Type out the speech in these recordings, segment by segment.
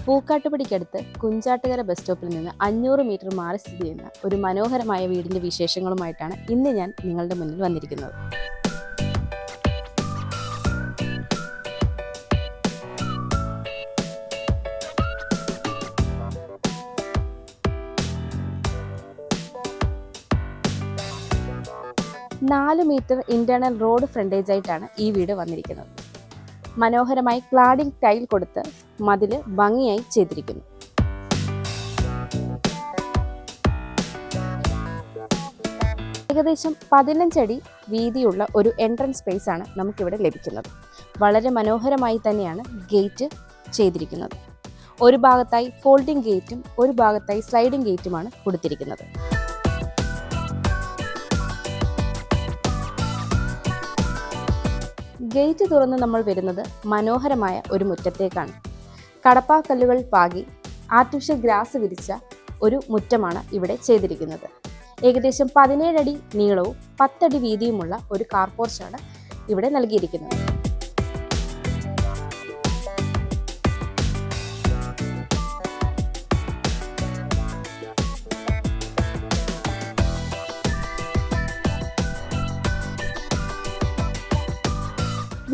പൂക്കാട്ടുപടിക്കടുത്ത് Kunjattukara bus സ്റ്റോപ്പിൽ നിന്ന് 500 metre മാറി സ്ഥിതി ചെയ്യുന്ന ഒരു മനോഹരമായ വീടിൻ്റെ വിശേഷങ്ങളുമായിട്ടാണ് ഇന്ന് ഞാൻ നിങ്ങളുടെ മുന്നിൽ വന്നിരിക്കുന്നത്. നാല് മീറ്റർ ഇന്റേണൽ റോഡ് ഫ്രണ്ടേജ് ആയിട്ടാണ് ഈ വീട് വന്നിരിക്കുന്നത്. മനോഹരമായി ക്ലാഡിംഗ് ടൈൽ കൊടുത്ത് മതില് ഭംഗിയായി ചെയ്തിരിക്കുന്നു. ഏകദേശം 15 അടി വീതിയുള്ള ഒരു എൻട്രൻസ് സ്പേസ് ആണ് നമുക്കിവിടെ ലഭിക്കുന്നത്. വളരെ മനോഹരമായി തന്നെയാണ് ഗേറ്റ് ചെയ്തിരിക്കുന്നത്. ഒരു ഭാഗത്തായി ഫോൾഡിംഗ് ഗേറ്റും ഒരു ഭാഗത്തായി സ്ലൈഡിംഗ് ഗേറ്റുമാണ് കൊടുത്തിരിക്കുന്നത്. ഗേറ്റ് തുറന്ന് നമ്മൾ വരുന്നത് മനോഹരമായ ഒരു മുറ്റത്തേക്കാണ്. കടപ്പാക്കല്ലുകൾ പാകി ആർട്ടിഫിഷ്യൽ ഗ്രാസ് വിരിച്ച ഒരു മുറ്റമാണ് ഇവിടെ ചെയ്തിരിക്കുന്നത്. ഏകദേശം 17 അടി നീളവും 10 അടി വീതിയുമുള്ള ഒരു കാർ പോർച്ചാണ് ഇവിടെ നൽകിയിരിക്കുന്നത്.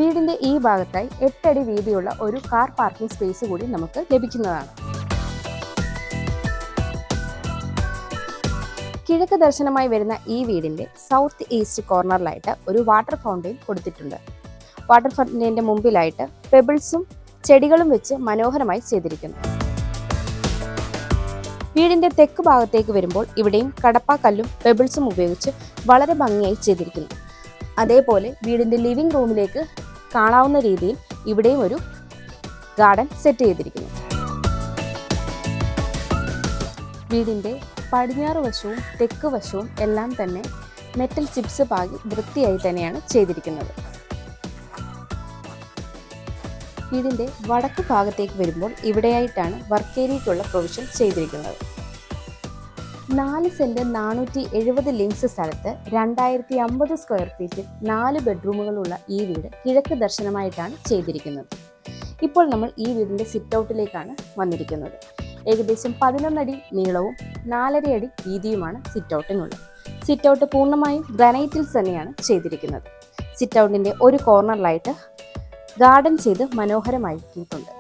വീടിന്റെ ഈ ഭാഗത്തായി 8 അടി വീതിയുള്ള ഒരു കാർ പാർക്കിംഗ് സ്പേസ് കൂടി നമുക്ക് ലഭിക്കുന്നതാണ്. കിഴക്ക് ദർശനമായി വരുന്ന ഈ വീടിന്റെ സൗത്ത് ഈസ്റ്റ് കോർണറിലായിട്ട് ഒരു വാട്ടർ ഫൗണ്ടെയിൻ കൊടുത്തിട്ടുണ്ട്. വാട്ടർ ഫൗണ്ടെയിന്റെ മുമ്പിലായിട്ട് പെബിൾസും ചെടികളും വെച്ച് മനോഹരമായി ചെയ്തിരിക്കുന്നു. വീടിന്റെ തെക്ക് ഭാഗത്തേക്ക് വരുമ്പോൾ ഇവിടെയും കടപ്പാക്കല്ലും പെബിൾസും ഉപയോഗിച്ച് വളരെ ഭംഗിയായി ചെയ്തിരിക്കുന്നു. അതേപോലെ വീടിന്റെ ലിവിംഗ് റൂമിലേക്ക് കാണാവുന്ന രീതിയിൽ ഇവിടെയും ഒരു ഗാർഡൻ സെറ്റ് ചെയ്തിരിക്കുന്നു. വീടിന്റെ പടിഞ്ഞാറ് വശവും തെക്ക് വശവും എല്ലാം തന്നെ മെറ്റൽ ചിപ്സ് പാകി വൃത്തിയായി തന്നെയാണ് ചെയ്തിരിക്കുന്നത്. വീടിന്റെ വടക്ക് ഭാഗത്തേക്ക് വരുമ്പോൾ ഇവിടെയായിട്ടാണ് വർക്ക് ഏരിയയ്ക്കുള്ള പ്രൊവിഷൻ ചെയ്തിരിക്കുന്നത്. 4 സെന്റ് 470 ലിങ്സ് സ്ഥലത്ത് 2050 സ്ക്വയർ ഫീറ്റിൽ 4 ബെഡ്റൂമുകളുള്ള ഈ വീട് കിഴക്ക് ദർശനമായിട്ടാണ് ചെയ്തിരിക്കുന്നത്. ഇപ്പോൾ നമ്മൾ ഈ വീടിന്റെ സിറ്റ് ഔട്ടിലേക്കാണ് വന്നിരിക്കുന്നത്. ഏകദേശം 11 അടി നീളവും 4.5 അടി വീതിയുമാണ് സിറ്റ് ഔട്ടിനുള്ളത്. സിറ്റ് ഔട്ട് പൂർണ്ണമായും ഗ്രാനൈറ്റിൽ തന്നെയാണ് ചെയ്തിരിക്കുന്നത്. സിറ്റ് ഔട്ടിന്റെ ഒരു കോർണറിലായിട്ട് ഗാർഡൻ ചെയ്ത് മനോഹരമാക്കിയിട്ടുണ്ട്.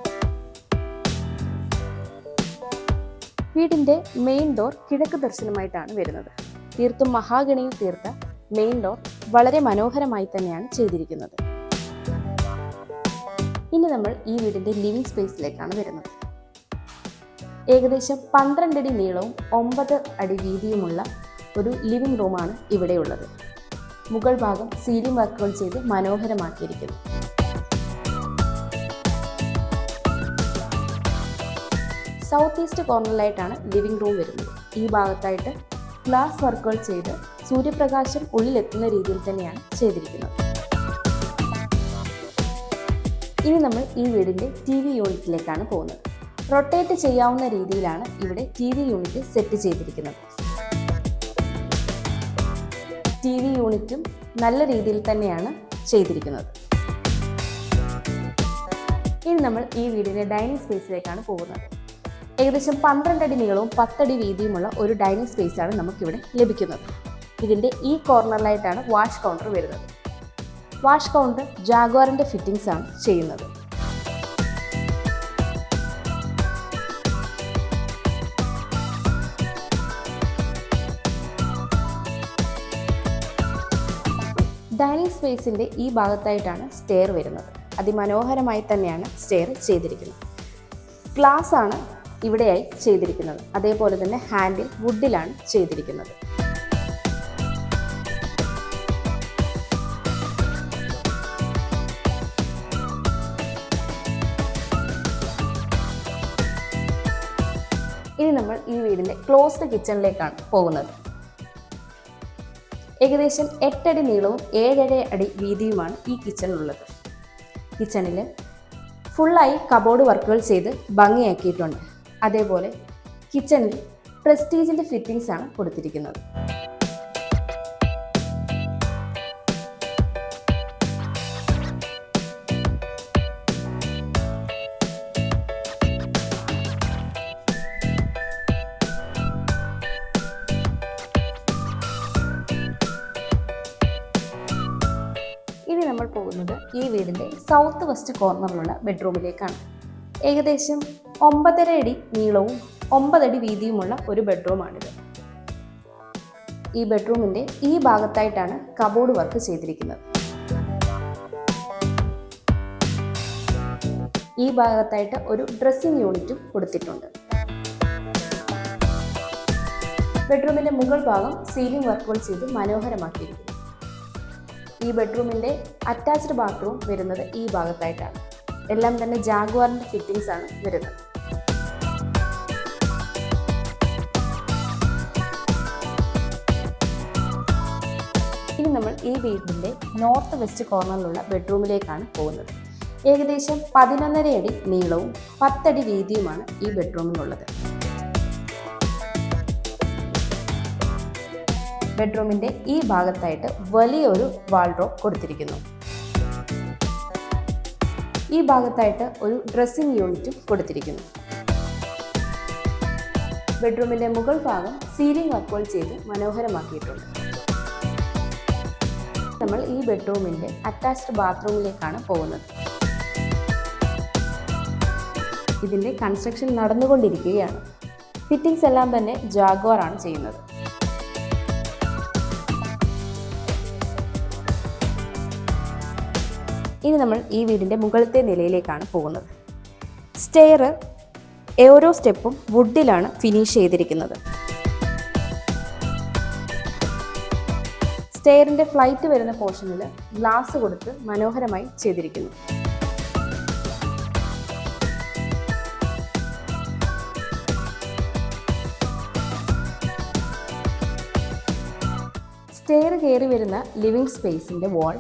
വീടിന്റെ മെയിൻ ഡോർ കിഴക്ക് ദർശനമായിട്ടാണ് വരുന്നത്. തീർത്തും മഹാഗണിയിൽ തീർത്ത മെയിൻ ഡോർ വളരെ മനോഹരമായി തന്നെയാണ് ചെയ്തിരിക്കുന്നത്. ഇനി നമ്മൾ ഈ വീടിന്റെ ലിവിംഗ് സ്പേസിലേക്കാണ് വരുന്നത്. ഏകദേശം 12 അടി നീളവും 9 അടി വീതിയുമുള്ള ഒരു ലിവിംഗ് റൂമാണ് ഇവിടെയുള്ളത്. മുകൾ ഭാഗം സീലിംഗ് വർക്കുകൾ ചെയ്ത് മനോഹരമാക്കിയിരിക്കുന്നു. സൗത്ത് ഈസ്റ്റ് കോർണറിലായിട്ടാണ് ലിവിംഗ് റൂം വരുന്നത്. ഈ ഭാഗത്തായിട്ട് ഗ്ലാസ് വർക്കുകൾ ചെയ്ത് സൂര്യപ്രകാശം ഉള്ളിലെത്തുന്ന രീതിയിൽ തന്നെയാണ് ചെയ്തിരിക്കുന്നത്. ഇനി നമ്മൾ ഈ വീടിന്റെ TV യൂണിറ്റിലേക്കാണ് പോകുന്നത്. റൊട്ടേറ്റ് ചെയ്യാവുന്ന രീതിയിലാണ് ഇവിടെ TV യൂണിറ്റ് സെറ്റ് ചെയ്തിരിക്കുന്നത്. TV യൂണിറ്റും നല്ല രീതിയിൽ തന്നെയാണ് ചെയ്തിരിക്കുന്നത്. ഇനി നമ്മൾ ഈ വീടിന്റെ ഡൈനിങ് സ്പേസിലേക്കാണ് പോകുന്നത്. ഏകദേശം 12 അടി നീളവും 10 അടി വീതിയുമുള്ള ഒരു ഡൈനിങ് സ്പേസാണ് നമുക്കിവിടെ ലഭിക്കുന്നത്. ഇതിൻ്റെ ഈ കോർണറിലായിട്ടാണ് വാഷ് കൗണ്ടർ വരുന്നത്. വാഷ് കൗണ്ടർ ജാഗ്വാറിൻ്റെ ഫിറ്റിംഗ്സ് ആണ് ചെയ്യുന്നത്. ഡൈനിങ് സ്പേസിൻ്റെ ഈ ഭാഗത്തായിട്ടാണ് സ്റ്റെയർ വരുന്നത്. അതിമനോഹരമായി തന്നെയാണ് സ്റ്റെയർ ചെയ്തിരിക്കുന്നത്. ഗ്ലാസ് ആണ് ഇവിടെയായി ചെയ്തിരിക്കുന്നത്. അതേപോലെ തന്നെ ഹാൻഡിൽ വുഡിലാണ് ചെയ്തിരിക്കുന്നത്. ഇനി നമ്മൾ ഈ വീടിന്റെ ക്ലോസ്ഡ് കിച്ചണിലേക്കാണ് പോകുന്നത്. ഏകദേശം 8 അടി നീളവും 7.5 അടി വീതിയുമാണ് ഈ കിച്ചണിലുള്ളത്. കിച്ചണിൽ ഫുള്ളായി കബോർഡ് വർക്കുകൾ ചെയ്ത് ഭംഗിയാക്കിയിട്ടുണ്ട്. അതേപോലെ കിച്ചണിൽ പ്രസ്റ്റീജിൻ്റെ ഫിറ്റിംഗ്സ് ആണ് കൊടുത്തിരിക്കുന്നത്. ഇനി നമ്മൾ പോകുന്നത് ഈ വീടിൻ്റെ സൗത്ത് വെസ്റ്റ് കോർണറിലുള്ള ബെഡ്റൂമിലേക്കാണ്. ഏകദേശം 9.5 അടി നീളവും 9 അടി വീതിയുമുള്ള ഒരു ബെഡ്റൂമാണിത്. ഈ ബെഡ്റൂമിൻ്റെ ഈ ഭാഗത്തായിട്ടാണ് കബോർഡ് വർക്ക് ചെയ്തിരിക്കുന്നത്. ഈ ഭാഗത്തായിട്ട് ഒരു ഡ്രസ്സിംഗ് യൂണിറ്റും കൊടുത്തിട്ടുണ്ട്. ബെഡ്റൂമിൻ്റെ മുകൾ ഭാഗം സീലിംഗ് വർക്കുകൾ ചെയ്ത് മനോഹരമാക്കിയിരിക്കുന്നു. ഈ ബെഡ്റൂമിൻ്റെ അറ്റാച്ച്ഡ് ബാത്റൂം വരുന്നത് ഈ ഭാഗത്തായിട്ടാണ്. എല്ലാം തന്നെ ജാഗ്വാറിൻ്റെ ഫിറ്റിംഗ്സ് ആണ് വരുന്നത്. ഇനി നമ്മൾ ഈ വീടിൻ്റെ നോർത്ത് വെസ്റ്റ് കോർണറിലുള്ള ബെഡ്റൂമിലേക്കാണ് പോകുന്നത്. ഏകദേശം 11.5 അടി നീളവും 10 അടി വീതിയുമാണ് ഈ ബെഡ്റൂമിനുള്ളത്. ബെഡ്റൂമിൻ്റെ ഈ ഭാഗത്തായിട്ട് വലിയൊരു വാൾഡ്രോബ് കൊടുത്തിരിക്കുന്നു. ഈ ഭാഗത്തായിട്ട് ഒരു ഡ്രസ്സിംഗ് യൂണിറ്റും കൊടുത്തിരിക്കുന്നു. ബെഡ്റൂമിൻ്റെ മുകൾ ഭാഗം സീലിംഗ് വർക്കുകൾ ചെയ്ത് മനോഹരമാക്കിയിട്ടുണ്ട്. നമ്മൾ ഈ ബെഡ്റൂമിൻ്റെ അറ്റാച്ച്ഡ് ബാത്റൂമിലേക്കാണ് പോകുന്നത്. ഇതിൻ്റെ കൺസ്ട്രക്ഷൻ നടന്നുകൊണ്ടിരിക്കുകയാണ്. ഫിറ്റിംഗ്സ് എല്ലാം തന്നെ ജാഗ്വാർ ആണ് ചെയ്യുന്നത്. ഇനി നമ്മൾ ഈ വീടിൻ്റെ മുകളിലത്തെ നിലയിലേക്കാണ് പോകുന്നത്. സ്റ്റെയർ ഓരോ സ്റ്റെപ്പും വുഡിലാണ് ഫിനിഷ് ചെയ്തിരിക്കുന്നത്. സ്റ്റെയറിൻ്റെ ഫ്ലൈറ്റ് വരുന്ന പോർഷനിൽ ഗ്ലാസ് കൊടുത്ത് മനോഹരമായി ചെയ്തിരിക്കുന്നു. സ്റ്റെയർ കയറി വരുന്ന ലിവിംഗ് സ്പേസിൻ്റെ വാൾ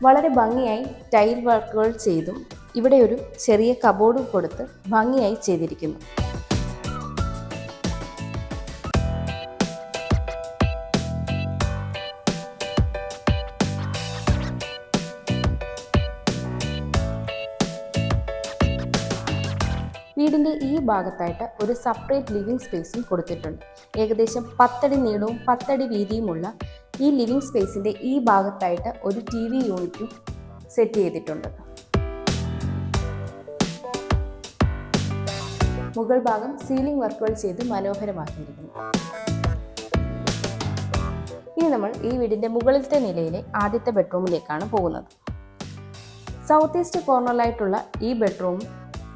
വളരെ ഭംഗിയായി ടൈൽ വർക്കുകൾ ചെയ്തും ഇവിടെ ഒരു ചെറിയ കബോർഡും കൊടുത്ത് ഭംഗിയായി ചെയ്തിരിക്കുന്നു. വീടിൻ്റെ ഈ ഭാഗത്തായിട്ട് ഒരു സെപ്പറേറ്റ് ലിവിംഗ് സ്പേസും കൊടുത്തിട്ടുണ്ട്. ഏകദേശം 10 അടി നീളവും 10 അടി വീതിയുമുള്ള ഈ ലിവിംഗ് സ്പേസിൻ്റെ ഈ ഭാഗത്തായിട്ട് ഒരു TV യൂണിറ്റും സെറ്റ് ചെയ്തിട്ടുണ്ട്. മുകൾ ഭാഗം സീലിംഗ് വർക്കുകൾ ചെയ്ത് മനോഹരമാക്കിയിരിക്കുന്നു. ഇനി നമ്മൾ ഈ വീടിൻ്റെ മുകളിലത്തെ നിലയിലെ ആദ്യത്തെ ബെഡ്റൂമിലേക്കാണ് പോകുന്നത്. സൗത്ത് ഈസ്റ്റ് കോർണറിലായിട്ടുള്ള ഈ ബെഡ്റൂം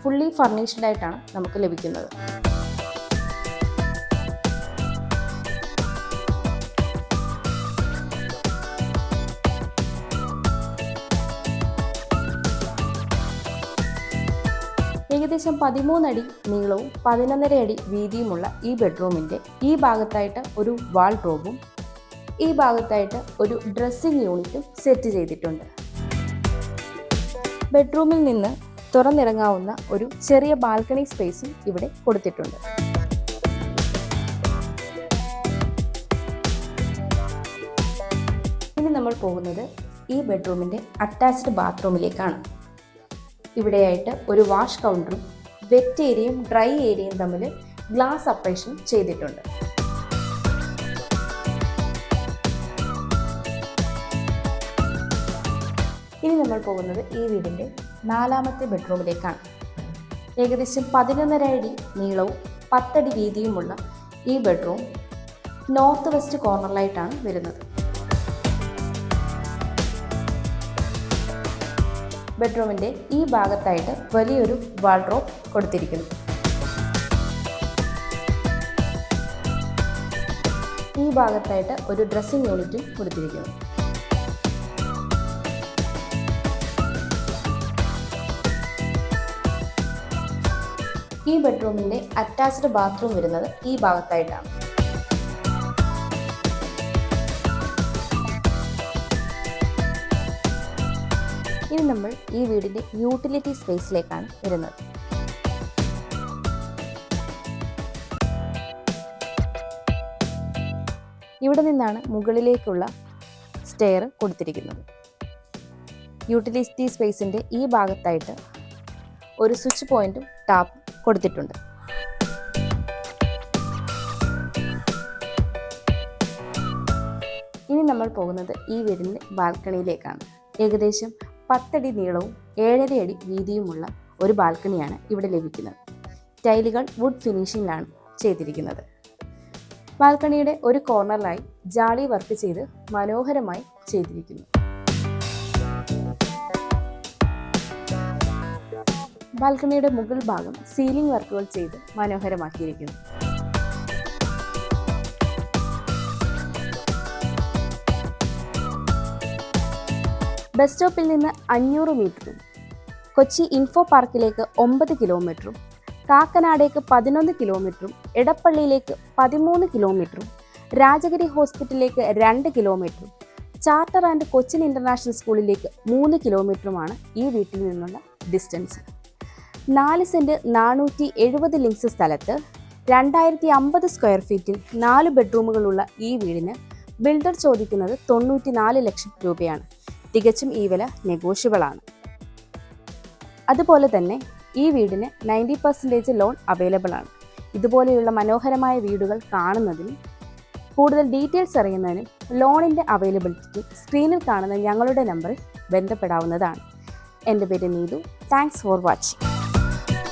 ഫുള്ളി ഫർണിഷ്ഡ് ആയിട്ടാണ് നമുക്ക് ലഭിക്കുന്നത്. ഏകദേശം 13 അടി നീളവും 11.5 അടി വീതിയുമുള്ള ഈ ബെഡ്റൂമിൻ്റെ ഈ ഭാഗത്തായിട്ട് ഒരു വാൾഡ്രോബും ഈ ഭാഗത്തായിട്ട് ഒരു ഡ്രസ്സിംഗ് യൂണിറ്റും സെറ്റ് ചെയ്തിട്ടുണ്ട്. ബെഡ്റൂമിൽ നിന്ന് തുറന്നിറങ്ങാവുന്ന ഒരു ചെറിയ ബാൽക്കണി സ്പേസും ഇവിടെ കൊടുത്തിട്ടുണ്ട്. ഇനി നമ്മൾ പോകുന്നത് ഈ ബെഡ്റൂമിൻ്റെ അറ്റാച്ച്ഡ് ബാത്റൂമിലേക്കാണ്. ഇവിടെയായിട്ട് ഒരു വാഷ് കൗണ്ടറും വെറ്റ് ഏരിയയും ഡ്രൈ ഏരിയയും തമ്മിൽ ഗ്ലാസ് സെപ്പറേഷൻ ചെയ്തിട്ടുണ്ട്. ഇനി നമ്മൾ പോകുന്നത് ഈ വീടിൻ്റെ 4ാമത്തെ ബെഡ്റൂമിലേക്കാണ്. ഏകദേശം 11.5 അടി നീളവും 10 അടി വീതിയുമുള്ള ഈ ബെഡ്റൂം നോർത്ത് വെസ്റ്റ് കോർണറിലായിട്ടാണ് വരുന്നത്. ബെഡ്റൂമിൻ്റെ ഈ ഭാഗത്തായിട്ട് വലിയൊരു വാൾഡ്രോബ് കൊടുത്തിരിക്കുന്നു. ഈ ഭാഗത്തായിട്ട് ഒരു ഡ്രസ്സിംഗ് യൂണിറ്റും കൊടുത്തിരിക്കുന്നു. ഈ ബെഡ്റൂമിൻ്റെ അറ്റാച്ച്ഡ് ബാത്റൂം വരുന്നത് ഈ ഭാഗത്തായിട്ടാണ്. ഇനി നമ്മൾ ഈ വീടിൻ്റെ യൂട്ടിലിറ്റി സ്പേസിലേക്കാണ് വരുന്നത്. ഇവിടെ നിന്നാണ് മുകളിലേക്കുള്ള സ്റ്റെയർ കൊടുത്തിരിക്കുന്നത്. യൂട്ടിലിറ്റി സ്പേസിൻ്റെ ഈ ഭാഗത്തായിട്ട് ഒരു സ്വിച്ച് പോയിന്റും ടാപ്പ് കൊടുത്തിട്ടുണ്ട്. ഇനി നമ്മൾ പോകുന്നത് ഈ വീടിൻ്റെ ബാൽക്കണിയിലേക്കാണ്. ഏകദേശം 10 അടി നീളവും 7.5 അടി വീതിയുമുള്ള ഒരു ബാൽക്കണിയാണ് ഇവിടെ ലഭിക്കുന്നത്. ടൈലുകൾ വുഡ് ഫിനിഷിംഗിലാണ് ചെയ്തിരിക്കുന്നത്. ബാൽക്കണിയുടെ ഒരു കോർണറിലായി ജാളി വർക്ക് ചെയ്ത് മനോഹരമായി ചെയ്തിരിക്കുന്നു. ബാൽക്കണിയുടെ മുകൾ ഭാഗം സീലിംഗ് വർക്കുകൾ ചെയ്ത് മനോഹരമാക്കിയിരിക്കുന്നു. ബസ് സ്റ്റോപ്പിൽ നിന്ന് 500 മീറ്ററും കൊച്ചി ഇൻഫോ പാർക്കിലേക്ക് 9 കിലോമീറ്ററും കാക്കനാടേക്ക് 11 കിലോമീറ്ററും എടപ്പള്ളിയിലേക്ക് 13 കിലോമീറ്ററും രാജഗിരി ഹോസ്പിറ്റലിലേക്ക് 2 കിലോമീറ്ററും ചാർട്ടർ ആൻഡ് കൊച്ചിൻ ഇൻ്റർനാഷണൽ സ്കൂളിലേക്ക് 3 കിലോമീറ്ററുമാണ് ഈ വീട്ടിൽ നിന്നുള്ള ഡിസ്റ്റൻസ്. 4 സെൻറ്റ് 470 ലിങ്സ് സ്ഥലത്ത് 2050 സ്ക്വയർ ഫീറ്റിൽ 4 ബെഡ്റൂമുകളുള്ള ഈ വീടിന് ബിൽഡർ ചോദിക്കുന്നത് 94 ലക്ഷം രൂപയാണ്. തികച്ചും ഈ വില നെഗോഷ്യബിൾ ആണ്. അതുപോലെ തന്നെ ഈ വീടിന് 90% ലോൺ അവൈലബിൾ ആണ്. ഇതുപോലെയുള്ള മനോഹരമായ വീടുകൾ കാണുന്നതിനും കൂടുതൽ ഡീറ്റെയിൽസ് അറിയുന്നതിനും ലോണിൻ്റെ അവൈലബിലിറ്റിക്ക് സ്ക്രീനിൽ കാണുന്ന ഞങ്ങളുടെ നമ്പറിൽ ബന്ധപ്പെടാവുന്നതാണ്. എൻ്റെ പേര് നീതു. Thanks for watching.